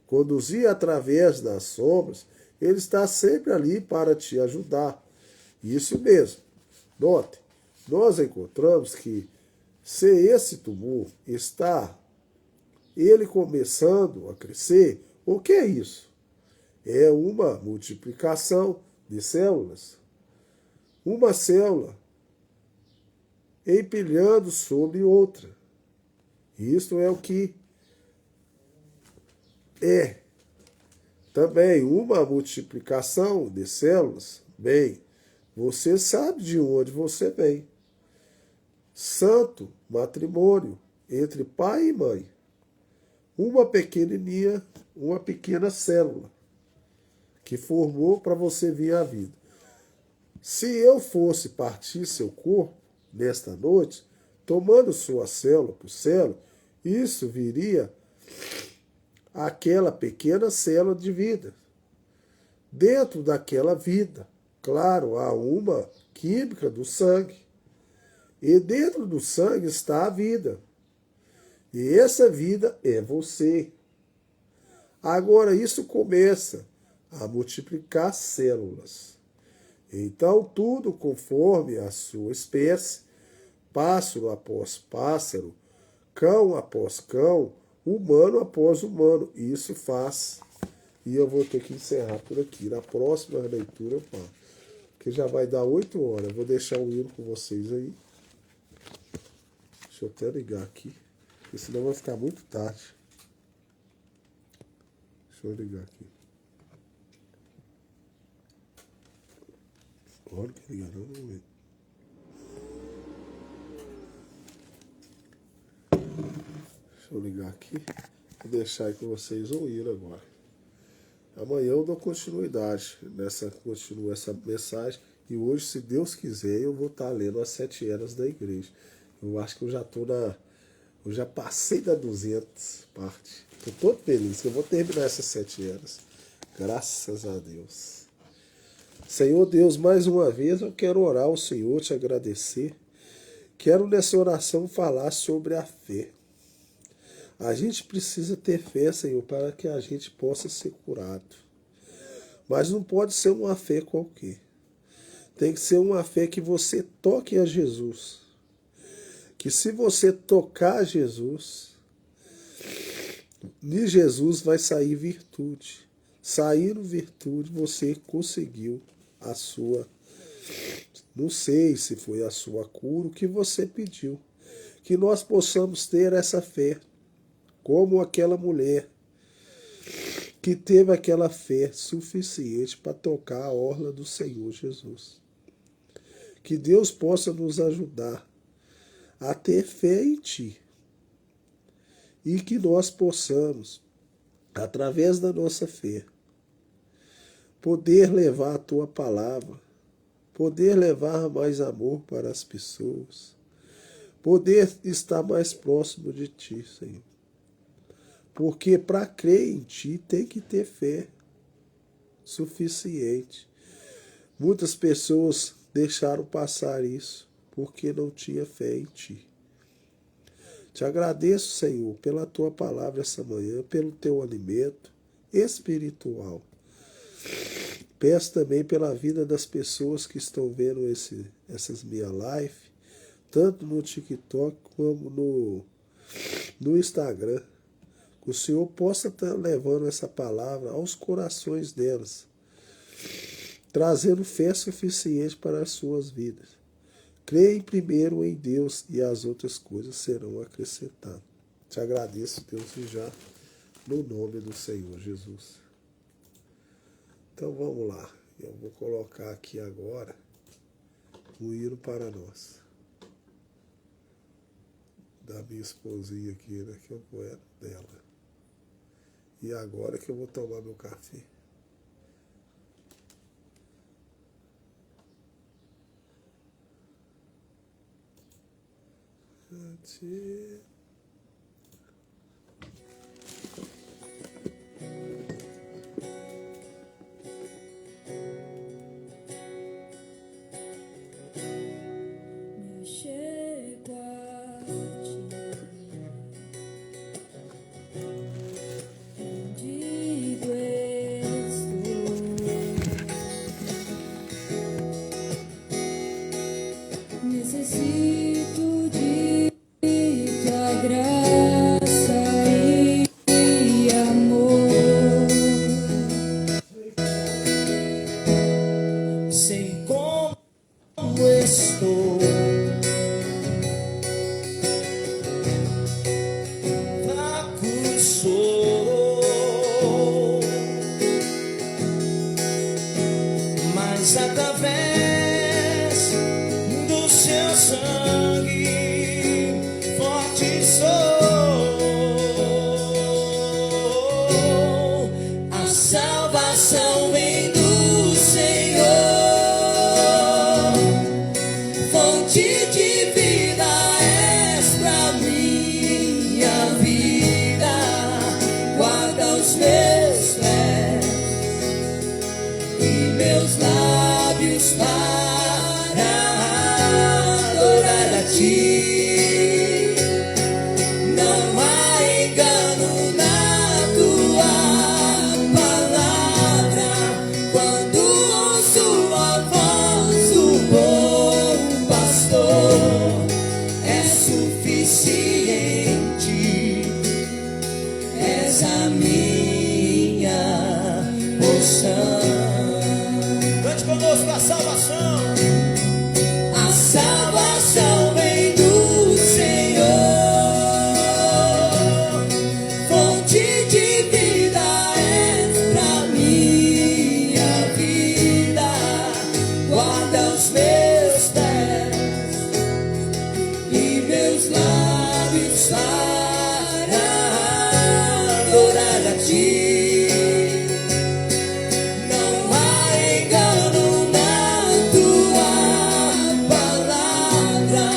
S1: conduzir através das sombras. Ele está sempre ali para te ajudar. Isso mesmo. Note, nós encontramos que se esse tumor está ele começando a crescer, o que é isso? É uma multiplicação de células. Uma célula empilhando sobre outra. Isto é o que é também uma multiplicação de células. Bem, você sabe de onde você vem. Santo matrimônio entre pai e mãe. Uma pequena célula que formou para você vir à vida. Se eu fosse partir seu corpo nesta noite, tomando sua célula por célula, isso viria aquela pequena célula de vida. Dentro daquela vida, claro, há uma química do sangue. E dentro do sangue está a vida. E essa vida é você. Agora isso começa a multiplicar células. Então tudo conforme a sua espécie, pássaro após pássaro, cão após cão, humano após humano. Isso faz. E eu vou ter que encerrar por aqui. Na próxima leitura eu falo. Que já vai dar 8 horas. Eu vou deixar um hino com vocês aí. Deixa eu até ligar aqui. Porque senão vai ficar muito tarde. Deixa eu ligar aqui. Olha que ligar não, vamos ver. Deixa eu ligar aqui. Vou deixar aí com vocês um hino agora. Amanhã eu dou continuidade continuo essa mensagem. E hoje, se Deus quiser, eu vou estar lendo as 7 eras da igreja. Eu acho que eu já estou eu já passei da 200 parte. Estou todo feliz que eu vou terminar essas 7 eras. Graças a Deus. Senhor Deus, mais uma vez eu quero orar ao Senhor, te agradecer. Quero nessa oração falar sobre a fé. A gente precisa ter fé, Senhor, para que a gente possa ser curado. Mas não pode ser uma fé qualquer. Tem que ser uma fé que você toque a Jesus. Que se você tocar Jesus, de Jesus vai sair virtude. Saindo virtude, você conseguiu a sua, não sei se foi a sua cura, o que você pediu. Que nós possamos ter essa fé, como aquela mulher que teve aquela fé suficiente para tocar a orla do Senhor Jesus. Que Deus possa nos ajudar a ter fé em Ti. E que nós possamos, através da nossa fé, poder levar a Tua palavra, poder levar mais amor para as pessoas, poder estar mais próximo de Ti, Senhor. Porque para crer em Ti tem que ter fé suficiente. Muitas pessoas deixaram passar isso porque não tinha fé em Ti. Te agradeço, Senhor, pela Tua palavra essa manhã, pelo Teu alimento espiritual. Peço também pela vida das pessoas que estão vendo essas minhas lives, tanto no TikTok como no Instagram. Que o Senhor possa estar levando essa palavra aos corações delas, trazendo fé suficiente para as suas vidas. Creia primeiro em Deus e as outras coisas serão acrescentadas. Te agradeço, Deus, e já no nome do Senhor Jesus. Então vamos lá. Eu vou colocar aqui agora o hino para nós. Da minha esposinha aqui, né, que é o poeta dela. E agora que eu vou tomar meu café.
S2: Necessito de tua graça e amor. Sei como estou, fraco sou, mas através do seu sangue forte sou. A salvação vem do Senhor, fonte de vida és pra minha vida. Guarda os meus pés e meus lábios para adorar a Ti. Não há engano na Tua palavra. Quando ouço a voz do bom pastor, é suficiente. És a minha porção. Cante conosco a salvação. A salvação vem do Senhor, fonte de vida és pra minha vida. Guarda os meus pés e meus lábios para adorar a Ti. Não há engano na Tua palavra.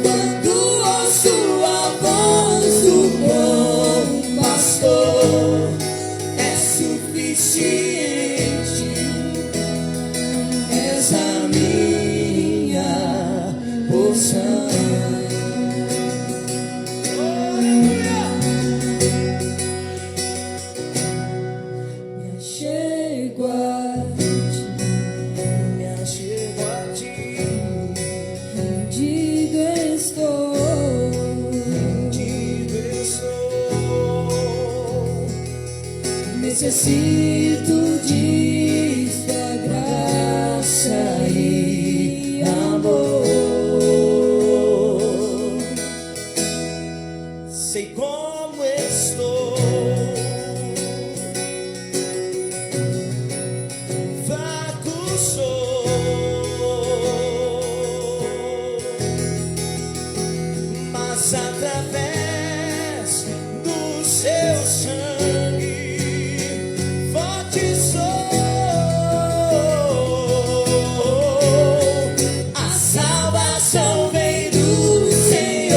S2: Quando ouço a voz do bom pastor, é suficiente. És a minha porção. Me achego a Ti, me achego a Ti. Rendido estou, rendido estou. Necessito de Tua graça e amor. Sei como estou, fraco sou, mas através do Seu sangue forte sou. A salvação vem do Senhor,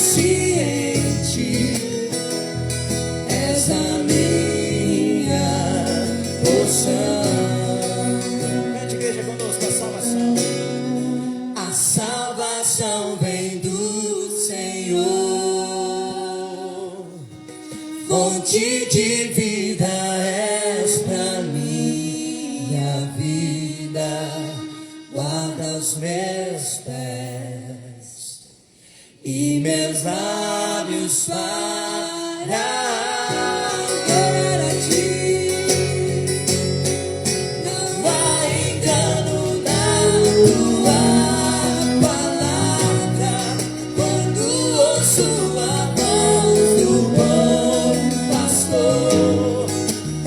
S2: suficiente, és a minha porção. Cante, igreja, conosco a salvação. A salvação vem do Senhor, fonte de vida és pra minha vida, guarda os meus pés e meus lábios para adorar a ti. Não há engano na tua palavra, quando ouço a voz do bom pastor,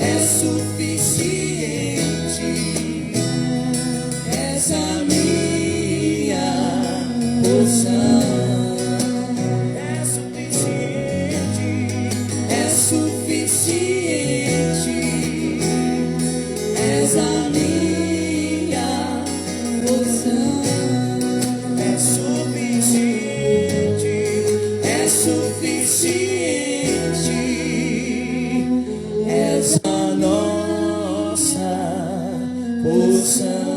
S2: é suficiente, és a minha porção. É suficiente, és a minha porção. É suficiente, é suficiente, és a nossa porção.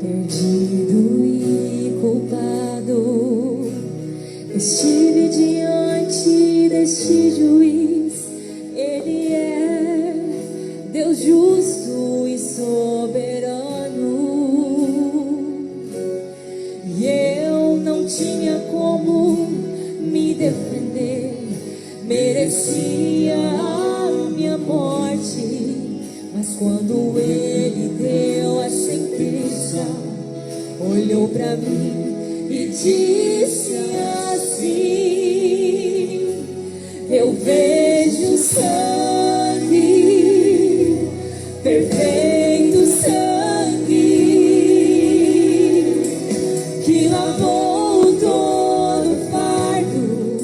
S3: Perdido e culpado, estive diante deste juiz. Ele é Deus justo e soberano, e eu não tinha como me defender. Merecia a minha morte, mas quando ele deu a sentença, olhou pra mim e disse assim: eu vejo sangue, perfeito sangue, que lavou todo o fardo,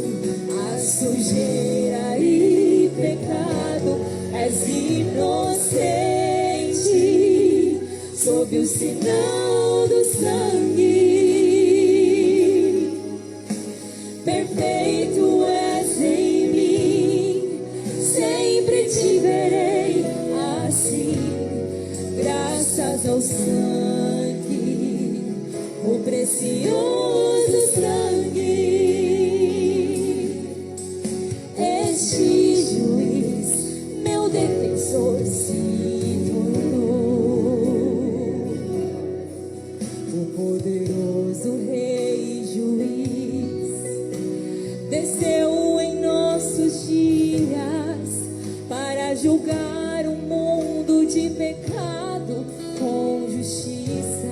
S3: a sujeira e pecado. És inocente, sob o sinal do sangue. Perfeito és em mim, sempre te verei assim, graças ao sangue, o precioso sangue. Este juiz, meu defensor, se tornou o poderoso rei juiz. Desceu em nossos dias para julgar um mundo de pecado com justiça.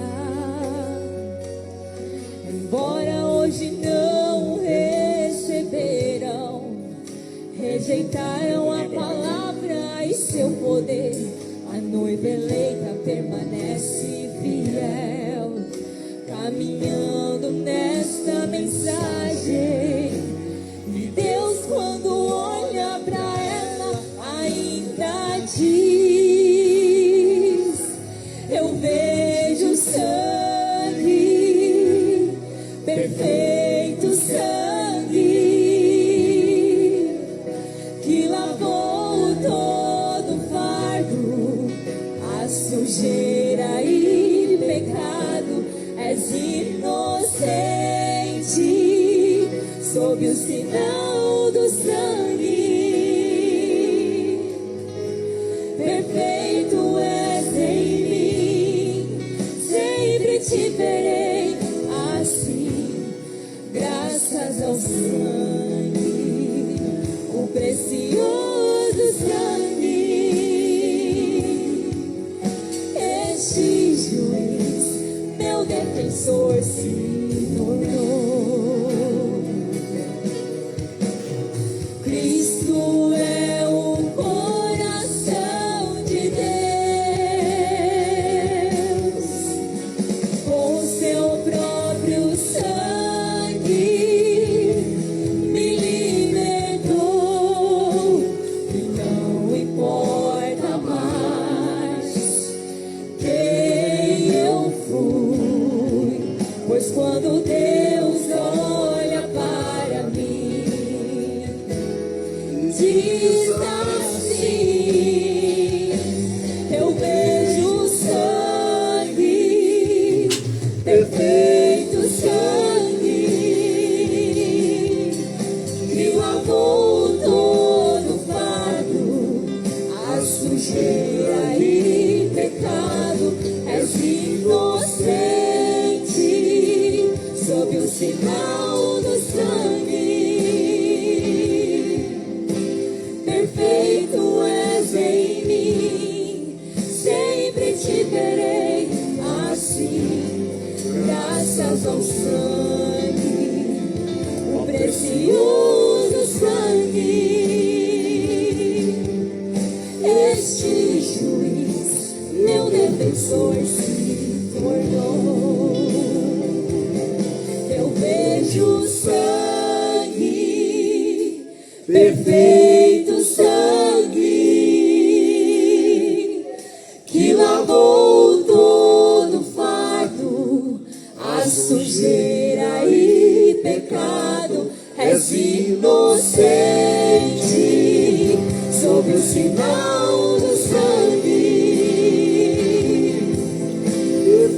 S3: Embora hoje não receberam, rejeitaram a palavra e seu poder, a noiva eleita permanece fiel, caminhando nesta mensagem. E Deus, quando olha pra ela, ainda diz: eu vejo sangue, perfeito sangue, que lavou todo o fardo, a sujeira e pecado. És inocente, sob o sinal do sangue. Perfeito és em mim, sempre te verei assim, graças ao sangue, o precioso sangue. Este juiz, meu defensor, defensor se tornou. Cristo é o coração de Deus, com seu próprio sangue me libertou, e não importa mais quem eu fui, pois quando Deus olha para mim, diz assim: eu vejo sangue, perfeito sangue, que lavou todo fardo, a sujeira e pecado. És inocente sob o sinal do sangue. Perfeito és em mim, sempre te verei assim, graças ao sangue, o precioso sangue. Este juiz, meu defensor, se tornou. Eu vejo sangue, perfeito sangue, que lavou todo fardo, a sujeira e pecado. És inocente sob o sinal do sangue.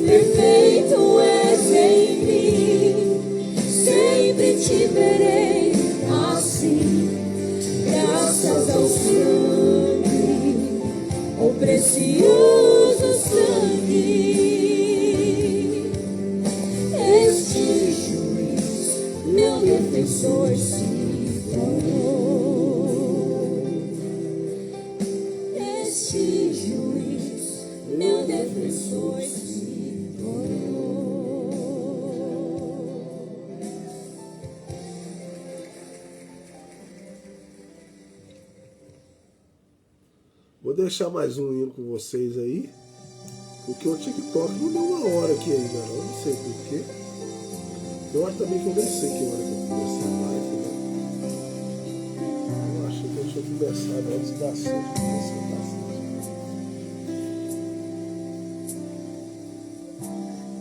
S3: Perfeito és em mim, sempre te verei assim, graças ao sangue, o precioso sangue. Este juiz, meu defensor, se tornou. Este juiz, meu defensor, se tornou.
S1: Vou deixar mais um hino com vocês aí, porque o TikTok não deu uma hora aqui ainda não sei porquê. Eu acho também que eu nem sei que hora que eu comecei a live, né? Eu acho que eu tinha começado antes da 7,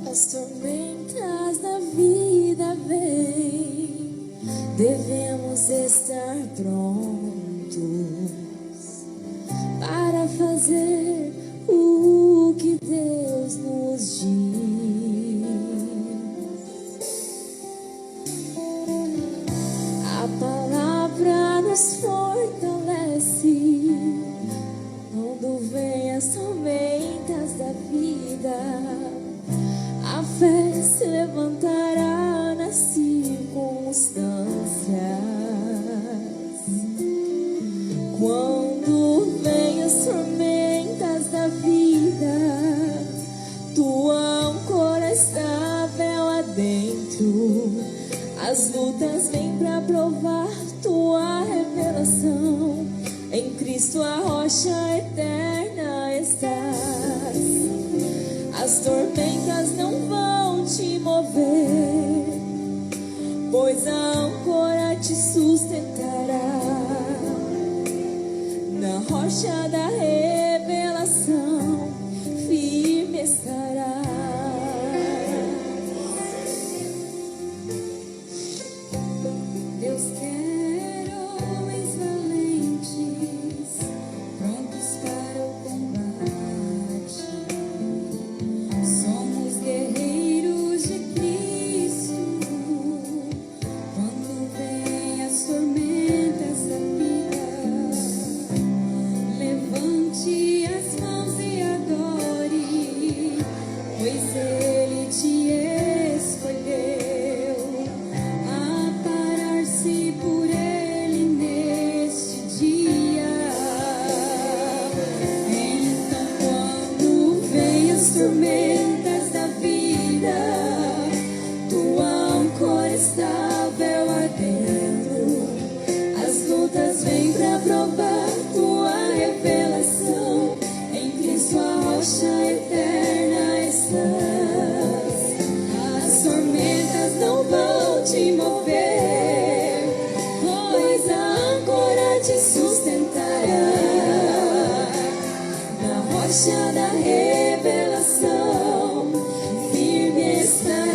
S3: As tormentas da vida vêm, devemos estar prontos para fazer o que Deus nos diz. A palavra nos fortalece quando vem as tormentas da vida. A fé se levantará nas circunstâncias. Quando vem as tormentas da vida, tua âncora estável adentro. As lutas vêm pra provar tua revelação. Em Cristo a rocha eterna estás. As tormentas não vão te mover, pois a âncora te sustentará. Na rocha da revelação firme estará. Deus quer homens valentes, prontos para o combate. Somos guerreiros de Cristo. Quando vem as tormentas da vida, levanta te mover, pois a âncora te sustentará. Na rocha da revelação, firme estará.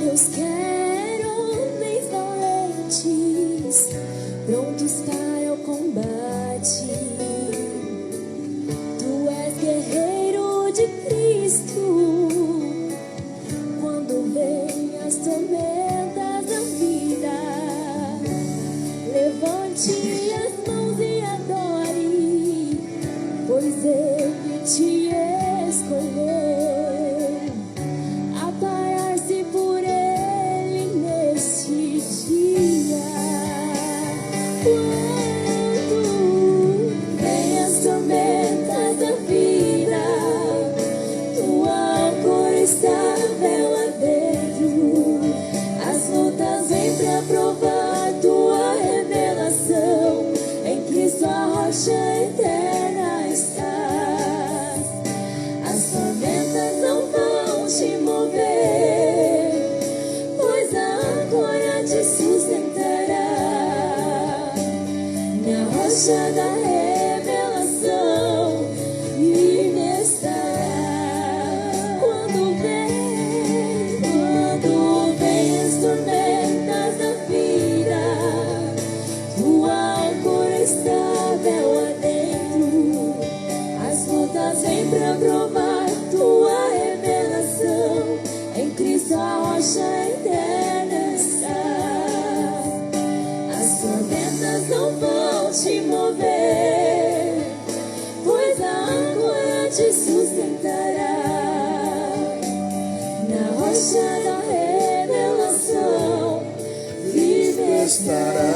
S3: Deus quer homens valentes, prontos para o combate. Tu és guerreiro de Cristo. Quando vem as tormentas da vida, levante as mãos e adore, pois Ele te escolheu. Aparar-se por Ele neste dia. Quando vem as tormentas da vida, tua âncora estável lá dentro. As lutas vêm pra provar tua revelação. Em Cristo a rocha eterna estás. As tormentas não vão te mover, pois a âncora te sustentará. Na rocha da revelação, firme estará. Quando vem as tormentas da vida, tua âncora estável lá dentro. As lutas vêm pra provar tua revelação. Em Cristo a rocha eterna está. As tormentas não vão te mover, pois a âncora te sustentará. Na rocha da revelação, firme estará.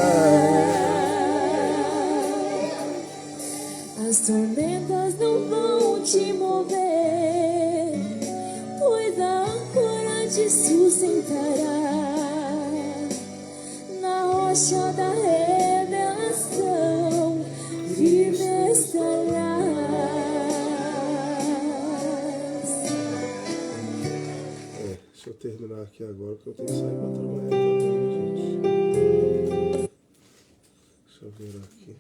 S3: As tormentas não vão te mover, pois a âncora te sustentará. Na rocha da revelação, firme estarás.
S1: Deixa eu terminar aqui agora, porque eu tenho que sair para trabalhar também, gente. Deixa eu ver aqui.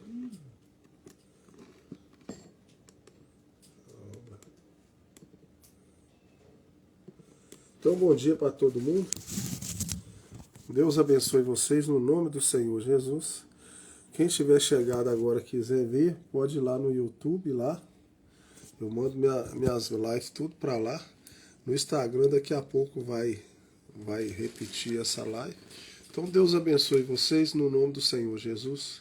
S1: Então, bom dia para todo mundo. Deus abençoe vocês no nome do Senhor Jesus. Quem tiver chegado agora quiser ver, pode ir lá no YouTube lá. Eu mando minhas lives tudo para lá. No Instagram daqui a pouco vai repetir essa live. Então Deus abençoe vocês no nome do Senhor Jesus.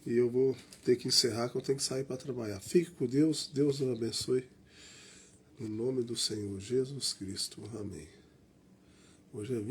S1: E eu vou ter que encerrar, que eu tenho que sair para trabalhar. Fique com Deus, Deus os abençoe. No nome do Senhor Jesus Cristo. Amém. Hoje é 20.